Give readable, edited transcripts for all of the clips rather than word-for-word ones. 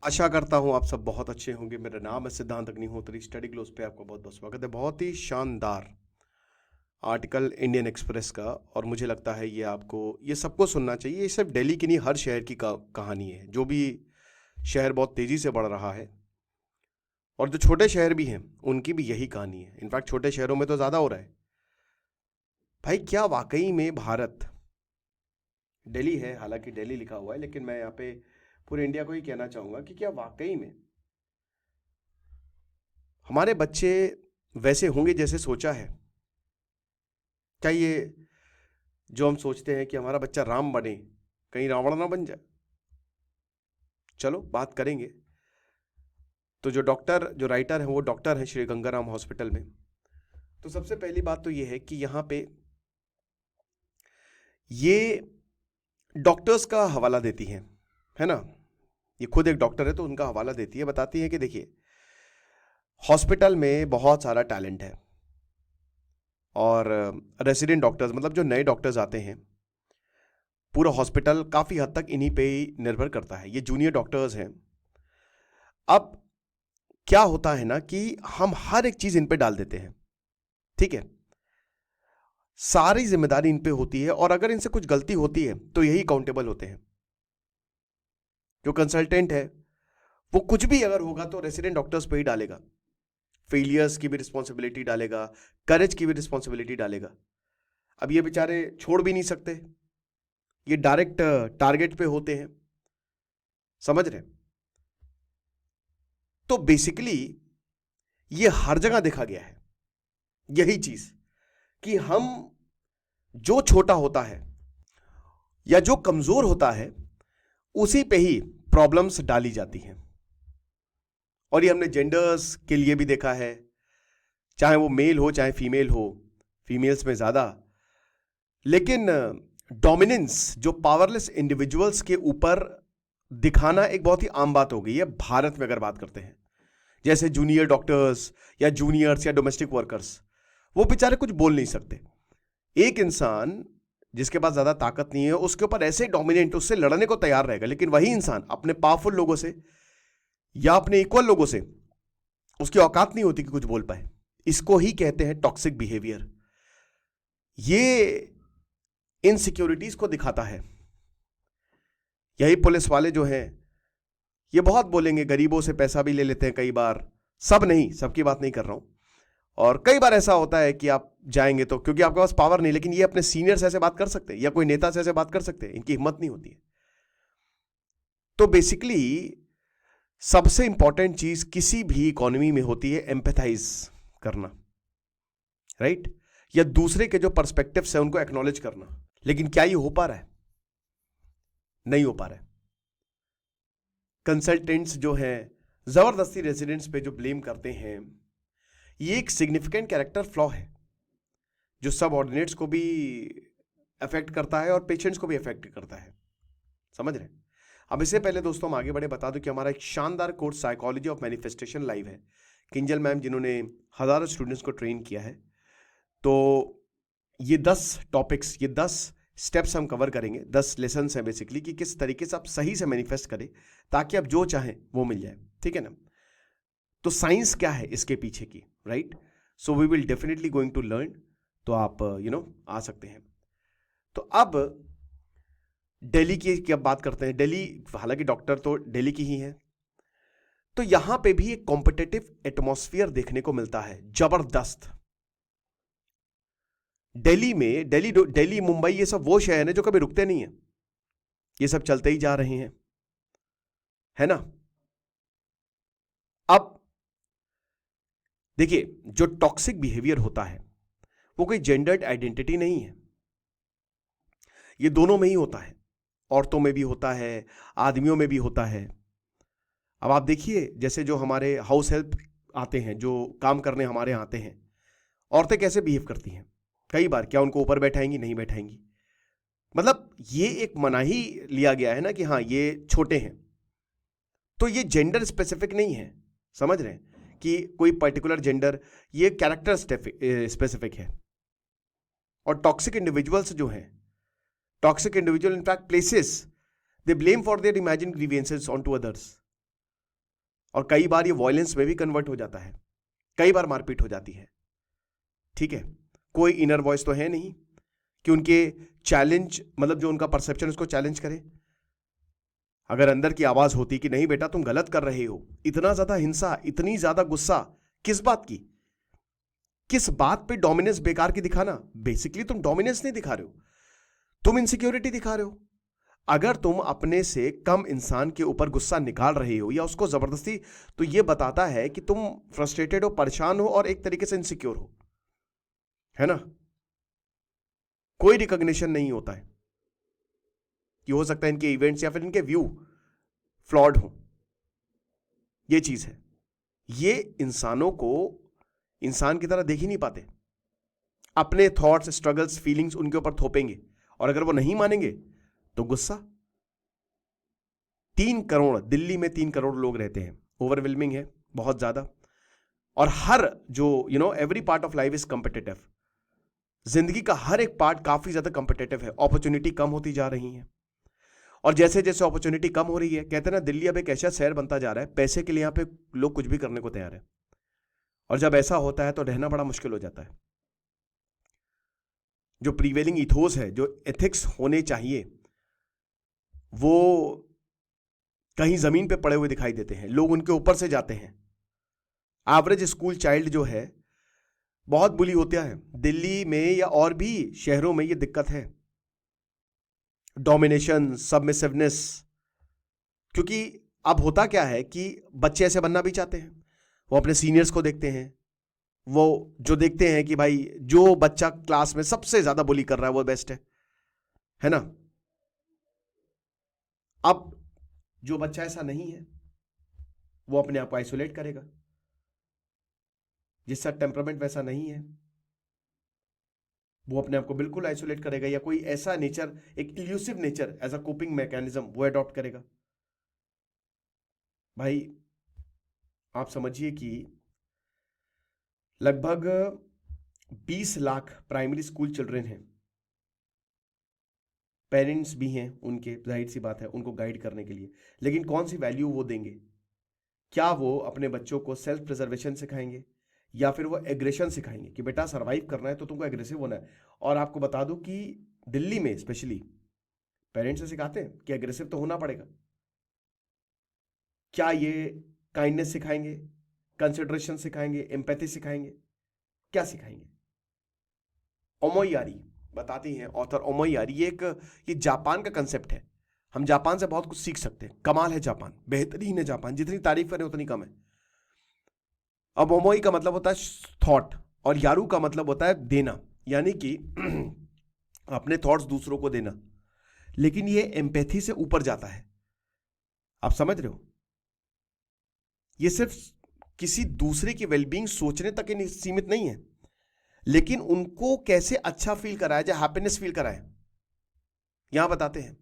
आशा करता हूँ आप सब बहुत अच्छे होंगे। मेरा नाम है सिद्धांत अग्निहोत्री। स्टडी ग्लोस पे आपका बहुत बहुत स्वागत है। बहुत ही शानदार आर्टिकल इंडियन एक्सप्रेस का, और मुझे लगता है ये सबको सुनना चाहिए। ये सिर्फ दिल्ली की नहीं, हर शहर की कहानी है। जो भी शहर बहुत तेज़ी से बढ़ रहा है और जो छोटे शहर भी हैं उनकी भी यही कहानी है। इनफैक्ट छोटे शहरों में तो ज़्यादा हो रहा है। भाई क्या वाकई में भारत, दिल्ली है, हालांकि दिल्ली लिखा हुआ है, लेकिन मैं यहाँ पे पूरे इंडिया को ही कहना चाहूँगा कि क्या वाकई में हमारे बच्चे वैसे होंगे जैसे सोचा है? क्या ये जो हम सोचते हैं कि हमारा बच्चा राम बने, कहीं रावण ना बन जाए? चलो बात करेंगे। तो जो राइटर हैं वो डॉक्टर हैं श्री गंगाराम हॉस्पिटल में। तो सबसे पहली बात तो ये है कि यहाँ पे ये डॉक्टर्स का हवाला देती हैं, है ना। ये खुद एक डॉक्टर है तो उनका हवाला देती है, बताती है कि देखिए हॉस्पिटल में बहुत सारा टैलेंट है और रेसिडेंट डॉक्टर्स, मतलब जो नए डॉक्टर्स आते हैं, पूरा हॉस्पिटल काफ़ी हद तक इन्हीं पे ही निर्भर करता है। ये जूनियर डॉक्टर्स हैं। अब क्या होता है ना कि हम हर एक चीज़ इन पे डाल देते हैं, ठीक है। सारी जिम्मेदारी इन पे होती है और अगर इनसे कुछ गलती होती है तो यही अकाउंटेबल होते हैं। जो कंसल्टेंट है वो कुछ भी अगर होगा तो रेसिडेंट डॉक्टर्स पे ही डालेगा। फेलियर्स की भी रिस्पॉन्सिबिलिटी डालेगा, करेज की भी रिस्पॉन्सिबिलिटी डालेगा। अब ये बेचारे छोड़ भी नहीं सकते, ये डायरेक्ट टारगेट पे होते हैं, समझ रहे? तो बेसिकली ये हर जगह देखा गया है यही चीज कि हम, जो छोटा होता है या जो कमजोर होता है उसी पे ही प्रॉब्लम्स डाली जाती हैं। और ये हमने जेंडर्स के लिए भी देखा है, चाहे वो मेल हो चाहे फीमेल हो, फीमेल्स में ज्यादा। लेकिन डोमिनेंस जो पावरलेस इंडिविजुअल्स के ऊपर दिखाना एक बहुत ही आम बात हो गई है भारत में। अगर बात करते हैं जैसे जूनियर डॉक्टर्स या जूनियर्स या डोमेस्टिक वर्कर्स, वो बेचारे कुछ बोल नहीं सकते। एक इंसान जिसके पास ज्यादा ताकत नहीं है उसके ऊपर ऐसे डोमिनेंट, उससे लड़ने को तैयार रहेगा, लेकिन वही इंसान अपने पावरफुल लोगों से या अपने इक्वल लोगों से, उसकी औकात नहीं होती कि कुछ बोल पाए। इसको ही कहते हैं टॉक्सिक बिहेवियर। ये इनसिक्योरिटीज को दिखाता है। यही पुलिस वाले जो हैं ये बहुत बोलेंगे, गरीबों से पैसा भी ले लेते हैं कई बार। सब नहीं, सबकी बात नहीं कर रहा हूं। और कई बार ऐसा होता है कि आप जाएंगे तो क्योंकि आपके पास पावर नहीं, लेकिन ये अपने सीनियर से ऐसे बात कर सकते हैं या कोई नेता से ऐसे बात कर सकते हैं, इनकी हिम्मत नहीं होती है। तो बेसिकली सबसे इंपॉर्टेंट चीज किसी भी इकोनॉमी में होती है एम्पैथाइज करना, राइट? या दूसरे के जो पर्सपेक्टिव्स है उनको एक्नॉलेज करना। लेकिन क्या ये हो पा रहा है? नहीं हो पा रहा है। कंसल्टेंट्स जो हैं जबरदस्ती रेजिडेंट्स पे जो ब्लेम करते हैं, ये एक सिग्निफिकेंट कैरेक्टर फ्लॉ है जो सब ऑर्डिनेट्स को भी अफेक्ट करता है और पेशेंट्स को भी अफेक्ट करता है, समझ रहे हैं? अब इससे पहले दोस्तों हम आगे बढ़े, बता दूं कि हमारा एक शानदार course psychology of manifestation live है। किंजल मैम जिन्होंने हजारों स्टूडेंट्स को ट्रेन किया है, तो ये 10 टॉपिक्स, ये 10 स्टेप्स हम कवर करेंगे। 10 लेसन हैं बेसिकली कि किस तरीके से आप सही से मैनिफेस्ट करें ताकि आप जो चाहें वो मिल जाए, ठीक है ना। तो साइंस क्या है इसके पीछे की, right? So we will definitely going to learn. तो आप आ सकते हैं। तो अब दिल्ली की अब बात करते हैं। दिल्ली, हालांकि डॉक्टर तो दिल्ली की ही है, तो यहां पे भी एक कॉम्पिटेटिव एटमॉस्फेयर देखने को मिलता है, जबरदस्त। दिल्ली मुंबई ये सब वो शहर है जो कभी रुकते नहीं है, ये सब चलते ही जा रहे हैं, है ना। अब देखिए जो टॉक्सिक बिहेवियर होता है वो कोई जेंडर्ड आइडेंटिटी नहीं है, ये दोनों में ही होता है। औरतों में भी होता है, आदमियों में भी होता है। अब आप देखिए जैसे जो हमारे हाउस हेल्प आते हैं, जो काम करने हमारे यहाँ आते हैं, औरतें कैसे बिहेव करती हैं। कई बार क्या उनको ऊपर बैठाएंगी? नहीं बैठाएंगी। मतलब ये एक मनाही लिया गया है ना कि हाँ ये छोटे हैं। तो ये जेंडर स्पेसिफिक नहीं है, समझ रहे हैं कि कोई पर्टिकुलर जेंडर, ये कैरेक्टर स्पेसिफिक है। और टॉक्सिक इंडिविजुअल्स जो हैं, toxic individual in fact places they blame for their imagine grievances on to others. और कई बार ये वॉयलेंस में भी कन्वर्ट हो जाता है, कई बार मारपीट हो जाती है। ठीक है, कोई इनर वॉइस तो है नहीं कि उनके चैलेंज, मतलब जो उनका परसेप्शन उसको चैलेंज करे। अगर अंदर की आवाज होती कि नहीं बेटा तुम गलत कर रहे हो, इतना ज्यादा हिंसा, इतनी ज्यादा गुस्सा किस बात की, किस बात पे डोमिनेंस बेकार की दिखाना। बेसिकली तुम डोमिनेंस नहीं दिखा रहे हो, तुम इनसिक्योरिटी दिखा रहे हो। अगर तुम अपने से कम इंसान के ऊपर गुस्सा निकाल रहे हो या उसको जबरदस्ती, तो यह बताता है कि तुम फ्रस्ट्रेटेड हो, परेशान हो और एक तरीके से इनसिक्योर हो, है ना। कोई रिकॉग्निशन नहीं होता है कि हो सकता है इनके इवेंट्स या फिर इनके व्यू फ्लॉड हो। ये चीज है, ये इंसानों को इंसान की तरह देख ही नहीं पाते। अपने थॉट्स, स्ट्रगल्स, फीलिंग्स उनके ऊपर थोपेंगे और अगर वो नहीं मानेंगे तो गुस्सा। 3 करोड़, दिल्ली में 3 करोड़ लोग रहते हैं, ओवरवेलमिंग है बहुत ज्यादा। और हर जो every part of life is competitive. जिंदगी का हर एक पार्ट काफी ज्यादा कॉम्पिटिटिव है, अपॉर्चुनिटी कम होती जा रही है। और जैसे जैसे अपॉर्चुनिटी कम हो रही है, कहते हैं ना दिल्ली अब एक ऐसा शहर बनता जा रहा है, पैसे के लिए यहां पे लोग कुछ भी करने को तैयार है। और जब ऐसा होता है तो रहना बड़ा मुश्किल हो जाता है। जो प्रीवेलिंग इथोस है, जो एथिक्स होने चाहिए, वो कहीं जमीन पे पड़े हुए दिखाई देते हैं, लोग उनके ऊपर से जाते हैं। एवरेज स्कूल चाइल्ड जो है बहुत बुली होता है दिल्ली में या और भी शहरों में, ये दिक्कत है। डोमिनेशन, सबमिसिवनेस। क्योंकि अब होता क्या है कि बच्चे ऐसे बनना भी चाहते हैं, वो अपने सीनियर्स को देखते हैं, वो जो देखते हैं कि भाई जो बच्चा क्लास में सबसे ज्यादा बुली कर रहा है वो बेस्ट है ना। अब जो बच्चा ऐसा नहीं है वो अपने आप को आइसोलेट करेगा, जिसका टेम्परामेंट वैसा नहीं है वो अपने आप को बिल्कुल आइसोलेट करेगा, या कोई ऐसा नेचर, एक illusive nature as a coping mechanism वो अडॉप्ट करेगा। भाई आप समझिए कि लगभग 20 लाख प्राइमरी स्कूल चिल्ड्रन हैं, पेरेंट्स भी हैं उनके, जाहिर सी बात है उनको गाइड करने के लिए, लेकिन कौन सी वैल्यू वो देंगे? क्या वो अपने बच्चों को सेल्फ प्रिजर्वेशन सिखाएंगे या फिर वो एग्रेशन सिखाएंगे कि बेटा सरवाइव करना है तो तुमको एग्रेसिव होना है? और आपको बता दूं कि दिल्ली में स्पेशली पेरेंट्स से सिखाते हैं कि एग्रेसिव तो होना पड़ेगा। क्या ये काइंडनेस सिखाएंगे, कंसिडरेशन सिखाएंगे, एम्पैथी सिखाएंगे? क्या सिखाएंगे? ओमोयारी बताती हैं ऑथर ओमोयारी, ये जापान का कंसेप्ट है। हम जापान से बहुत कुछ सीख सकते हैं, कमाल है जापान, बेहतरीन है जापान, जितनी तारीफ करें उतनी कम है। अब ओमोई का मतलब होता है थॉट और यारू का मतलब होता है देना, यानी कि अपने थॉट्स दूसरों को देना, लेकिन ये एम्पैथी से ऊपर जाता है। आप समझ रहे हो? ये सिर्फ किसी दूसरे की वेलबींग सोचने तक ही सीमित नहीं है, लेकिन उनको कैसे अच्छा फील कराया जाए, हैप्पीनेस फील कराए, यहां बताते हैं।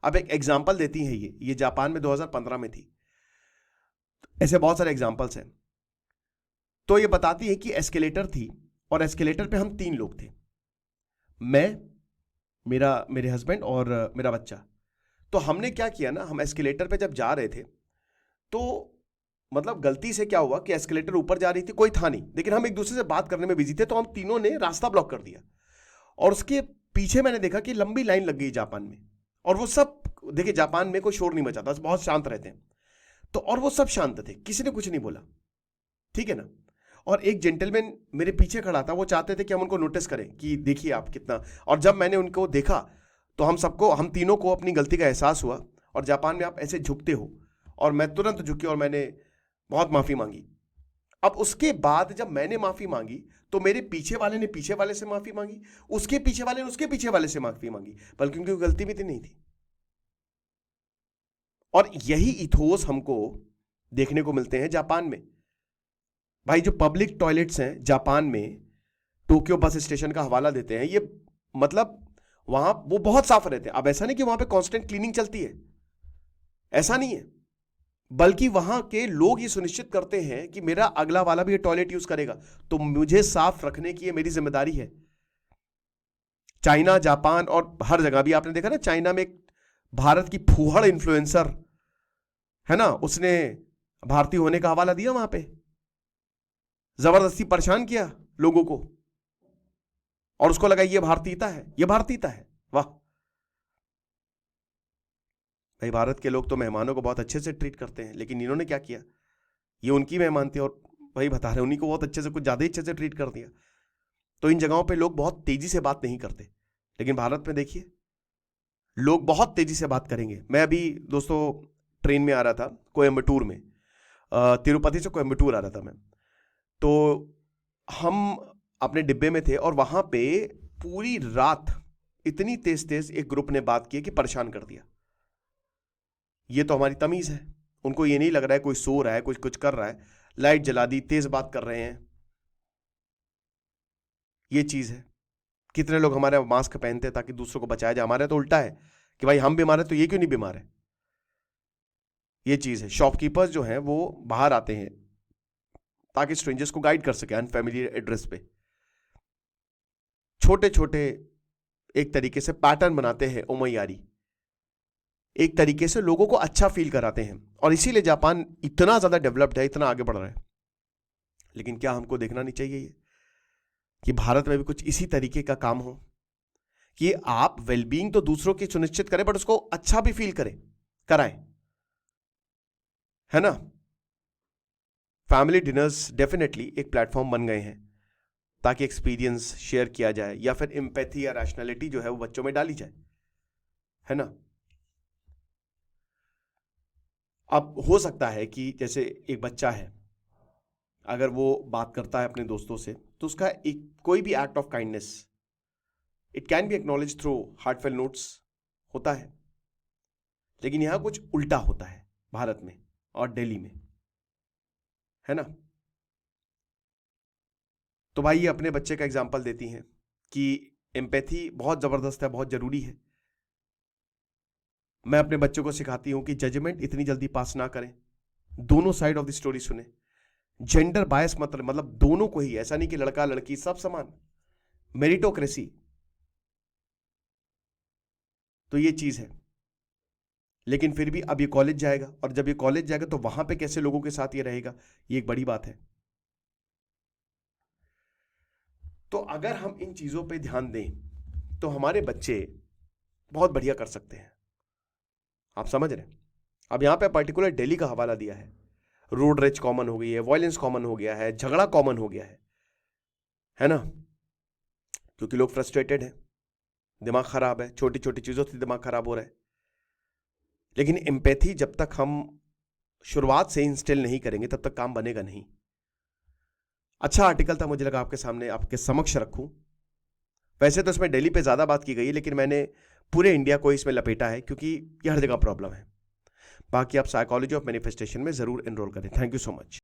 अब एक एग्जांपल देती है ये जापान में 2015 में थी, ऐसे बहुत सारे एग्जांपल्स हैं। तो ये बताती है कि एस्केलेटर थी और एस्केलेटर पे हम 3 लोग थे, मैं, मेरे हस्बैंड और मेरा बच्चा। तो हमने क्या किया ना, हम एस्केलेटर पे जब जा रहे थे तो मतलब गलती से क्या हुआ कि एस्केलेटर ऊपर जा रही थी, कोई था नहीं, लेकिन हम एक दूसरे से बात करने में बिजी थे, तो हम तीनों ने रास्ता ब्लॉक कर दिया। और उसके पीछे मैंने देखा कि लंबी लाइन लग गई जापान में, और वो सब, देखिए जापान में कोई शोर नहीं मचाता, बहुत शांत रहते हैं, तो और वो सब शांत थे, किसी ने कुछ नहीं बोला, ठीक है ना। और एक जेंटलमैन मेरे पीछे खड़ा था, वो चाहते थे कि हम उनको नोटिस करें कि देखिए आप कितना, और जब मैंने उनको देखा तो हम तीनों को अपनी गलती का एहसास हुआ। और जापान में आप ऐसे झुकते हो, और मैं तुरंत झुके और मैंने बहुत माफी मांगी। अब उसके बाद जब मैंने माफी मांगी तो मेरे पीछे वाले ने पीछे वाले से माफी मांगी, उसके पीछे वाले ने उसके पीछे वाले से माफी मांगी, बल्कि उनकी गलती भी नहीं थी। और यही इथोस हमको देखने को मिलते हैं जापान में। भाई जो पब्लिक टॉयलेट्स हैं जापान में, टोक्यो बस स्टेशन का हवाला देते हैं, ये मतलब वहां वो बहुत साफ रहते हैं। अब ऐसा नहीं कि वहां पे कांस्टेंट क्लीनिंग चलती है, ऐसा नहीं है, बल्कि वहां के लोग ये सुनिश्चित करते हैं कि मेरा अगला वाला भी ये टॉयलेट यूज करेगा, तो मुझे साफ रखने की ये मेरी जिम्मेदारी है। चाइना, जापान और हर जगह भी आपने देखा ना, चाइना में एक भारत की फूहड़ इन्फ्लुएंसर है ना, उसने भारतीय होने का हवाला दिया, वहां पे जबरदस्ती परेशान किया लोगों को, और उसको लगा ये भारतीयता है, ये भारतीयता है। वाह भाई, भारत के लोग तो मेहमानों को बहुत अच्छे से ट्रीट करते हैं, लेकिन इन्होंने क्या किया, ये उनकी मेहमान थे और भाई बता रहे उन्हीं को बहुत अच्छे से, कुछ ज्यादा ही अच्छे से ट्रीट कर दिया। तो इन जगहों पे लोग बहुत तेजी से बात नहीं करते, लेकिन भारत में देखिए लोग बहुत तेजी से बात करेंगे। मैं अभी दोस्तों ट्रेन में आ रहा था कोयम्बटूर में, तिरुपति से कोयम्बटूर आ रहा था मैं, तो हम अपने डिब्बे में थे और वहां पे पूरी रात इतनी तेज तेज एक ग्रुप ने बात की कि परेशान कर दिया। ये तो हमारी तमीज है, उनको ये नहीं लग रहा है कोई सो रहा है, कुछ कुछ कर रहा है, लाइट जला दी, तेज बात कर रहे हैं, ये चीज है। कितने लोग हमारे मास्क पहनते हैं ताकि दूसरों को बचाया जाए, हमारे तो उल्टा है कि भाई हम बीमार है तो ये क्यों नहीं बीमार है, ये चीज है। शॉपकीपर्स जो हैं वो बाहर आते हैं ताकि स्ट्रेंजर्स को गाइड कर सके अनफैमिलियर एड्रेस पे। छोटे छोटे एक तरीके से पैटर्न बनाते हैं ओमैयारी, एक तरीके से लोगों को अच्छा फील कराते हैं, और इसीलिए जापान इतना ज्यादा डेवलप्ड है, इतना आगे बढ़ रहा है। लेकिन क्या हमको देखना नहीं चाहिए ये कि भारत में भी कुछ इसी तरीके का काम हो कि आप वेलबींग तो दूसरों की सुनिश्चित करें, बट उसको अच्छा भी फील करें, कराएं, है ना। फैमिली डिनर्स डेफिनेटली एक प्लेटफॉर्म बन गए हैं ताकि एक्सपीरियंस शेयर किया जाए, या फिर एम्पैथी या रैशनैलिटी जो है वो बच्चों में डाली जाए, है ना। अब हो सकता है कि जैसे एक बच्चा है, अगर वो बात करता है अपने दोस्तों से, तो उसका एक कोई भी act of kindness, it can be acknowledge through heartfelt notes, होता है। लेकिन यहां कुछ उल्टा होता है भारत में और दिल्ली में, है ना। तो भाई ये अपने बच्चे का एग्जाम्पल देती हैं कि एम्पैथी बहुत जबरदस्त है, बहुत जरूरी है। मैं अपने बच्चों को सिखाती हूं कि जजमेंट इतनी जल्दी पास ना करें, दोनों साइड ऑफ द स्टोरी सुने, जेंडर बायस मतलब दोनों को ही, ऐसा नहीं कि लड़का लड़की सब समान, मेरिटोक्रेसी, तो ये चीज है। लेकिन फिर भी अब ये कॉलेज जाएगा, और जब ये कॉलेज जाएगा तो वहां पे कैसे लोगों के साथ ये रहेगा, ये एक बड़ी बात है। तो अगर हम इन चीजों पे ध्यान दें तो हमारे बच्चे बहुत बढ़िया कर सकते हैं, आप समझ रहे हैं। अब यहां पे पर्टिकुलर दिल्ली का हवाला दिया है, रोड रेज कॉमन हो गई है, वायलेंस कॉमन हो गया है, झगड़ा कॉमन हो गया है ना, क्योंकि लोग फ्रस्ट्रेटेड हैं, दिमाग खराब है, छोटी छोटी चीजों से दिमाग खराब हो रहा है। लेकिन एम्पैथी जब तक हम शुरुआत से इंस्टिल नहीं करेंगे तब तक काम बनेगा नहीं। अच्छा आर्टिकल था, मुझे लगा आपके सामने आपके समक्ष रखूं। वैसे तो इसमें दिल्ली पे ज्यादा बात की गई है, लेकिन मैंने पूरे इंडिया को इसमें लपेटा है क्योंकि ये हर जगह प्रॉब्लम है। बाकी आप साइकोलॉजी ऑफ मैनिफेस्टेशन में जरूर एनरोल करें। Thank you so much.